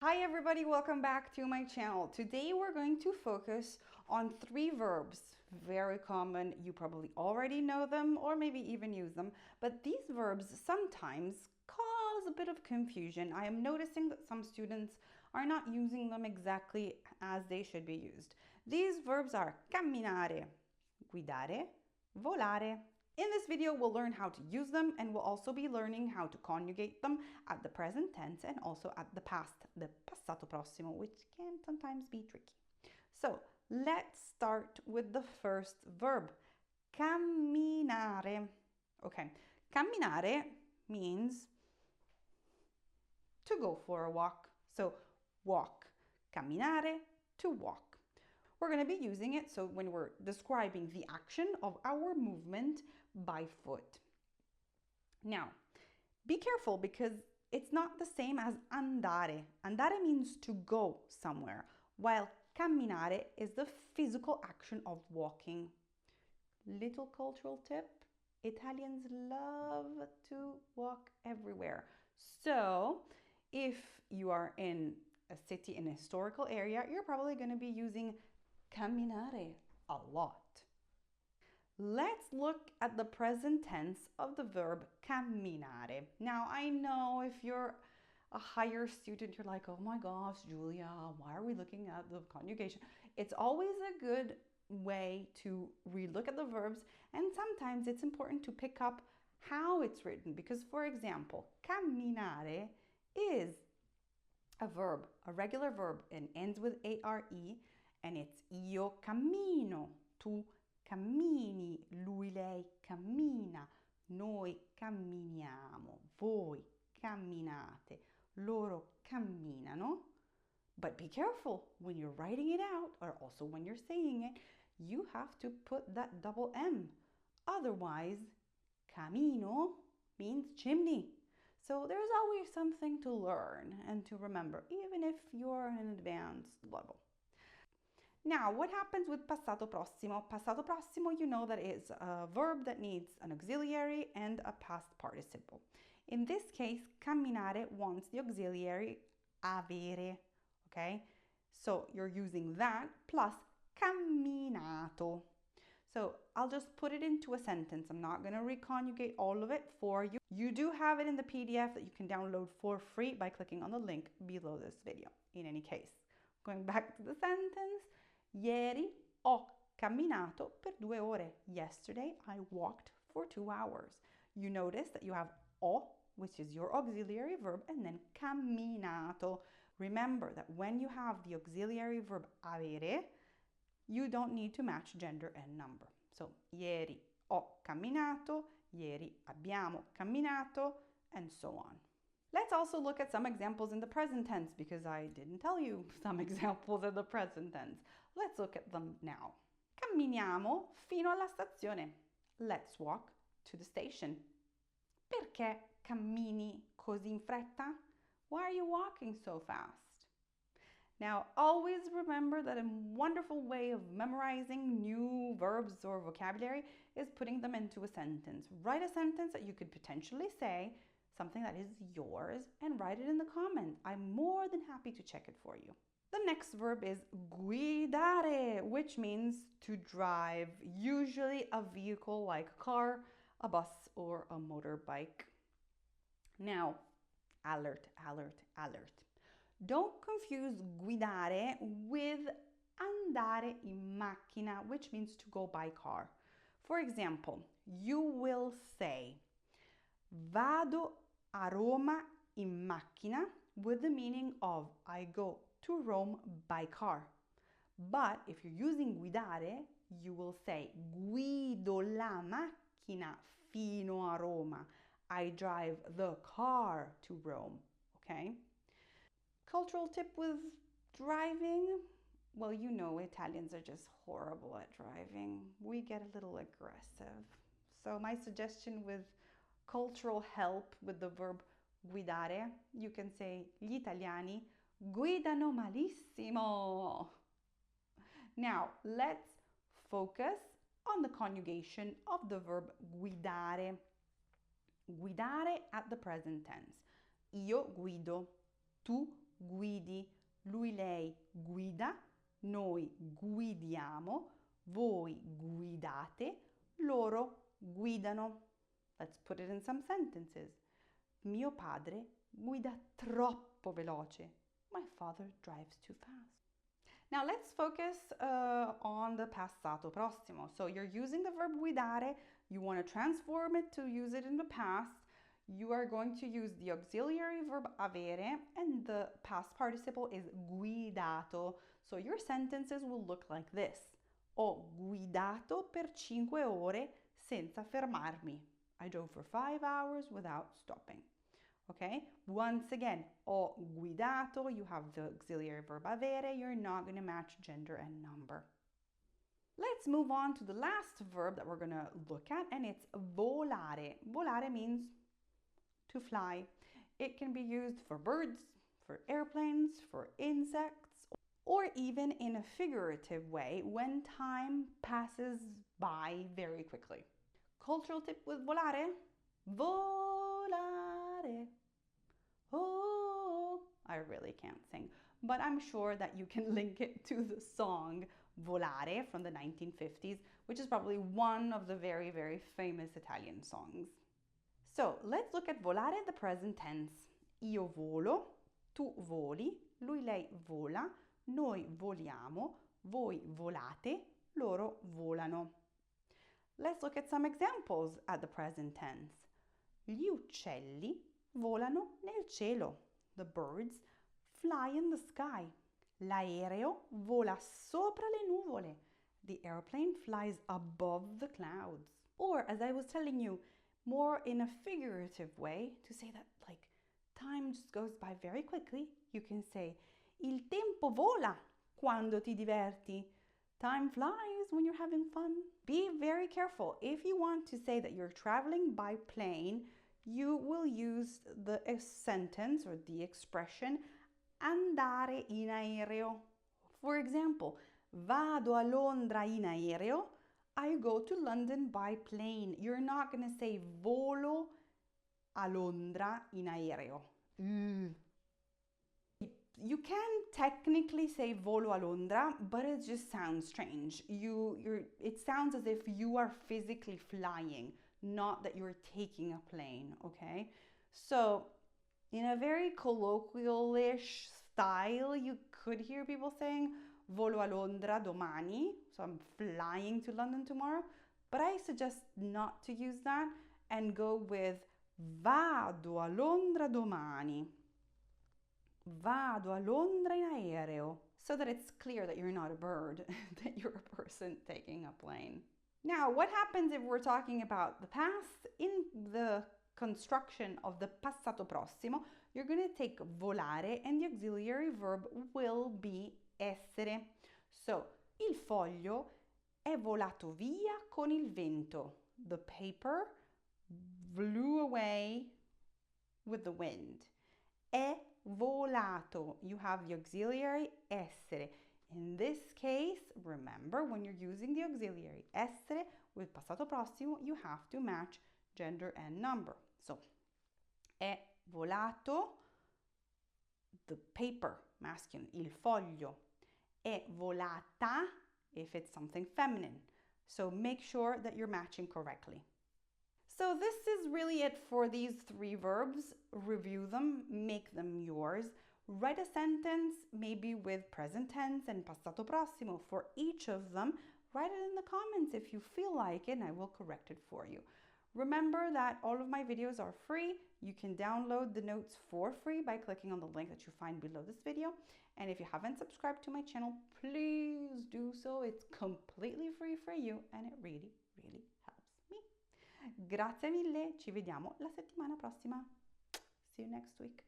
Hi everybody, welcome back to my channel. Today we're going to focus on 3 verbs. Very common, you probably already know them or maybe even use them, but these verbs sometimes cause a bit of confusion. I am noticing that some students are not using them exactly as they should be used. These verbs are camminare, guidare, volare. In this video, we'll learn how to use them, and we'll also be learning how to conjugate them at the present tense and also at the past, the passato prossimo, which can sometimes be tricky. So let's start with the first verb, camminare. Okay, camminare means to go for a walk. So walk, camminare, to walk. We're going to be using it so when we're describing the action of our movement by foot. Now, be careful because it's not the same as andare. Andare means to go somewhere, while camminare is the physical action of walking. Little cultural tip, Italians love to walk everywhere. So, if you are in a city, in a historical area, you're probably going to be using camminare a lot. Let's look at the present tense of the verb camminare. Now, I know if you're a higher student, you're like, oh my gosh, Julia, why are we looking at the conjugation? It's always a good way to relook at the verbs, and sometimes it's important to pick up how it's written because, for example, camminare is a verb, a regular verb, and ends with are, and it's io cammino, tu cammini, lui, lei cammina, noi camminiamo, voi camminate, loro camminano. But be careful when you're writing it out, or also when you're saying it, you have to put that double M. Otherwise, camino means chimney. So there's always something to learn and to remember, even if you're in an advanced level. Now, what happens with passato prossimo? Passato prossimo, you know that is a verb that needs an auxiliary and a past participle. In this case, camminare wants the auxiliary avere, okay? So you're using that plus camminato. So I'll just put it into a sentence. I'm not going to reconjugate all of it for you. You do have it in the PDF that you can download for free by clicking on the link below this video. In any case, going back to the sentence, ieri ho camminato per 2 ore. Yesterday I walked for 2 hours. You notice that you have ho, which is your auxiliary verb, and then camminato. Remember that when you have the auxiliary verb avere, you don't need to match gender and number. So, ieri ho camminato, ieri abbiamo camminato, and so on. Let's also look at some examples in the present tense because I didn't tell you some examples in the present tense. Let's look at them now. Camminiamo fino alla stazione. Let's walk to the station. Perché cammini così in fretta? Why are you walking so fast? Now, always remember that a wonderful way of memorizing new verbs or vocabulary is putting them into a sentence. Write a sentence that you could potentially say, something that is yours, and write it in the comments. I'm more than happy to check it for you. The next verb is guidare, which means to drive, usually a vehicle like a car, a bus, or a motorbike. Now, alert, alert, alert. Don't confuse guidare with andare in macchina, which means to go by car. For example, you will say, vado a Roma in macchina, with the meaning of I go to Rome by car. But if you're using guidare, you will say guido la macchina fino a Roma. I drive the car to Rome, okay? Cultural tip with driving, well, you know Italians are just horrible at driving. We get a little aggressive. So my suggestion with cultural help with the verb guidare, you can say gli italiani guidano malissimo. Now, let's focus on the conjugation of the verb guidare. Guidare at the present tense. Io guido, tu guidi, lui, lei guida, noi guidiamo, voi guidate, loro guidano. Let's put it in some sentences. Mio padre guida troppo veloce. My father drives too fast. Now let's focus on the passato prossimo. So you're using the verb guidare, you want to transform it to use it in the past. You are going to use the auxiliary verb avere, and the past participle is guidato. So your sentences will look like this. Ho guidato per 5 ore senza fermarmi. I drove for 5 hours without stopping. Okay, once again, ho guidato, you have the auxiliary verb avere, you're not going to match gender and number. Let's move on to the last verb that we're going to look at, and it's volare. Volare means to fly. It can be used for birds, for airplanes, for insects, or even in a figurative way when time passes by very quickly. Cultural tip with volare? Volare. Oh, I really can't sing, but I'm sure that you can link it to the song Volare from the 1950s, which is probably one of the very, very famous Italian songs. So let's look at volare in the present tense. Io volo, tu voli, lui, lei vola, noi voliamo, voi volate, loro volano. Let's look at some examples at the present tense. Gli uccelli volano nel cielo. The birds fly in the sky. L'aereo vola sopra le nuvole. The airplane flies above the clouds. Or, as I was telling you, more in a figurative way, to say that like time just goes by very quickly, you can say il tempo vola quando ti diverti. Time flies when you're having fun. Be very careful. If you want to say that you're traveling by plane, you will use the sentence or the expression andare in aereo. For example, vado a Londra in aereo. I go to London by plane. You're not going to say volo a Londra in aereo. You can technically say volo a Londra, but it just sounds strange. It sounds as if you are physically flying, not that you're taking a plane, okay? So in a very colloquial-ish style, you could hear people saying volo a Londra domani, so I'm flying to London tomorrow, but I suggest not to use that and go with vado a Londra domani. Vado a Londra in aereo, so that it's clear that you're not a bird, that you're a person taking a plane. Now, what happens if we're talking about the past? In the construction of the passato prossimo, you're going to take volare and the auxiliary verb will be essere. So, il foglio è volato via con il vento. The paper flew away with the wind. È volato. You have the auxiliary essere. In this case, remember, when you're using the auxiliary essere with passato prossimo, you have to match gender and number. So, è volato, the paper, masculine, il foglio. È volata, if it's something feminine. So make sure that you're matching correctly. So this is really it for these 3 verbs. Review them, make them yours. Write a sentence, maybe with present tense and passato prossimo for each of them. Write it in the comments if you feel like it, and I will correct it for you. Remember that all of my videos are free. You can download the notes for free by clicking on the link that you find below this video. And if you haven't subscribed to my channel, please do so. It's completely free for you, and it really, really helps me. Grazie mille, ci vediamo la settimana prossima. See you next week.